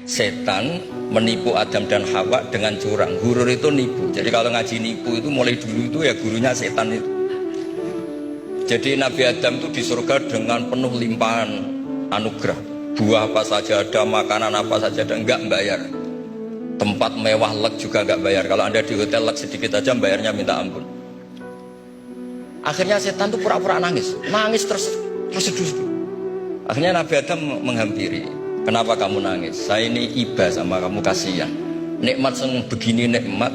setan menipu Adam dan Hawa dengan curang. Gurur itu nipu. Jadi kalau ngaji nipu itu mulai dulu itu ya gurunya setan itu. Jadi Nabi Adam itu di surga dengan penuh limpahan anugerah. Buah apa saja ada, makanan apa saja ada, enggak bayar. Tempat mewah leg juga enggak bayar. Kalau Anda di hotel leg sedikit aja bayarnya minta ampun. Akhirnya setan itu pura-pura nangis. Nangis terseduh-seduh. Akhirnya Nabi Adam menghampiri. Kenapa kamu nangis? Saya ini iba sama kamu, kasihan. Nikmat begini nikmat,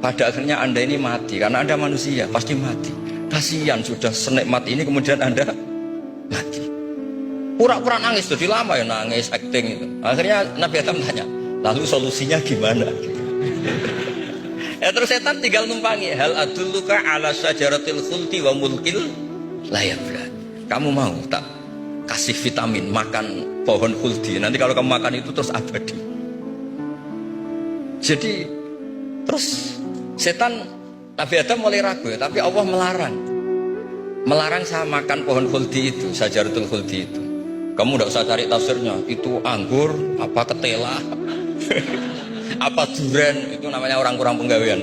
pada akhirnya Anda ini mati. Karena Anda manusia, pasti mati. Kasihan sudah senikmat ini kemudian Anda mati. Pura-pura nangis, jadi lama ya nangis, acting itu. Akhirnya Nabi Adam tanya, lalu solusinya gimana? Ya terus setan tinggal numpangi. Hal adulluka ala syajaratil khuldi wa mulkil la yabla. Kamu mau tak kasih vitamin makan pohon khuldi? Nanti kalau kamu makan itu terus abadi. Jadi terus setan, Nabi Adam mulai ragu ya, tapi Allah melarang saya makan pohon khuldi itu, syajaratul khuldi itu. Kamu tidak usah cari tafsirnya, itu anggur apa ketela apa durian, itu namanya orang kurang penggawean.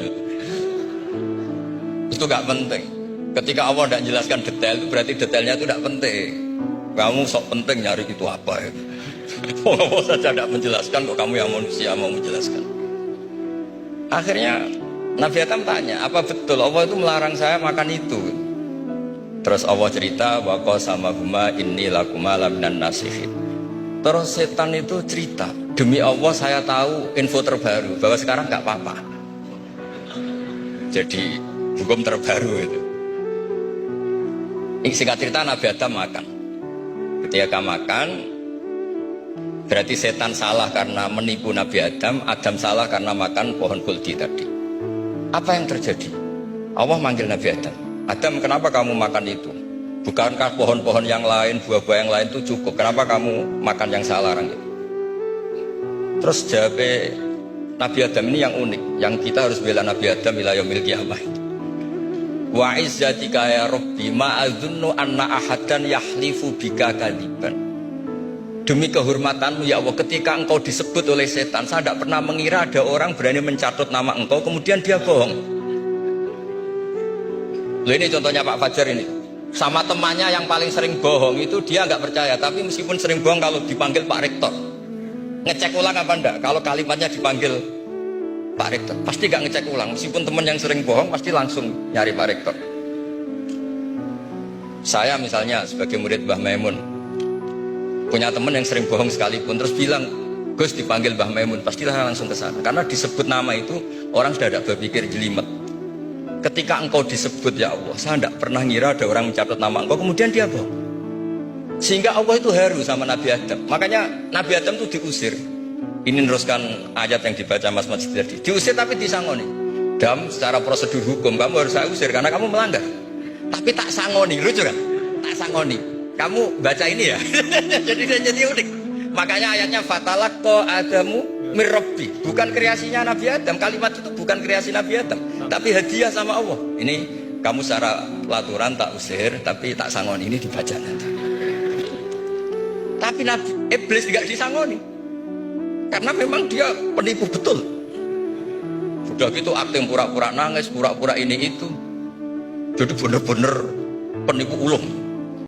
Itu gak penting. Ketika Allah tidak jelaskan detail itu berarti detailnya itu tidak penting. Kamu sok penting nyari itu apa ya? Allah saja tidak menjelaskan, kok kamu yang manusia mau menjelaskan. Akhirnya Nabi Adam tanya, apa betul Allah itu melarang saya makan itu? Terus Allah cerita, wa qasamahuma inni lakuma laminan nasihin. Terus setan itu cerita, demi Allah saya tahu info terbaru bahwa sekarang nggak apa-apa. Jadi hukum terbaru itu. Ini singkat cerita, Nabi Adam makan. Ketika makan, berarti setan salah karena menipu Nabi Adam, Adam salah karena makan pohon khuldi tadi. Apa yang terjadi? Allah manggil Nabi Adam. Adam, kenapa kamu makan itu? Bukankah pohon-pohon yang lain, buah-buah yang lain itu cukup? Kenapa kamu makan yang saya larang itu? Terus jawab Nabi Adam ini yang unik, yang kita harus bela Nabi Adam ila yaumil qiyamah. Wa izzatika ya Rabbi ma adzunnu anna ahadan yahlifu bika kadiban. Demi kehormatanmu ya Allah, ketika engkau disebut oleh setan, saya tidak pernah mengira ada orang berani mencatut nama engkau kemudian dia bohong. Loh, ini contohnya Pak Fajar ini. Sama temannya yang paling sering bohong itu dia nggak percaya, tapi meskipun sering bohong kalau dipanggil Pak Rektor, ngecek ulang apa enggak? Kalau kalimatnya dipanggil Pak Rektor, pasti nggak ngecek ulang. Meskipun teman yang sering bohong pasti langsung nyari Pak Rektor. Saya misalnya sebagai murid Mbah Maimun, punya teman yang sering bohong sekalipun, terus bilang, Gus dipanggil Mbah Maimun, pastilah langsung ke sana. Karena disebut nama itu orang sudah tidak berpikir jelimet. Ketika engkau disebut ya Allah, saya tidak pernah ngira ada orang mencatat nama engkau kemudian dia bohong. Sehingga Allah itu haru sama Nabi Adam. Makanya Nabi Adam itu diusir. Ini meneruskan ayat yang dibaca Mas Masjid tadi. Diusir tapi disangoni. Dam, secara prosedur hukum kamu harus saya usir karena kamu melanggar. Tapi tak sangoni, lucu kan? Tak sangoni. Kamu baca ini ya. jadi unik. Makanya ayatnya fatalaqqa Adamu mir Rabbi. Bukan kreasinya Nabi Adam. Kalimat itu bukan kreasi Nabi Adam, tapi hadiah sama Allah. Ini kamu secara laturan tak usir, tapi tak sangoni, ini dibaca nanti. Tapi Nabi Iblis tidak disangoni, karena memang dia penipu betul. Sudah gitu akting pura-pura nangis, pura-pura ini itu. Jadi benar-benar penipu ulung.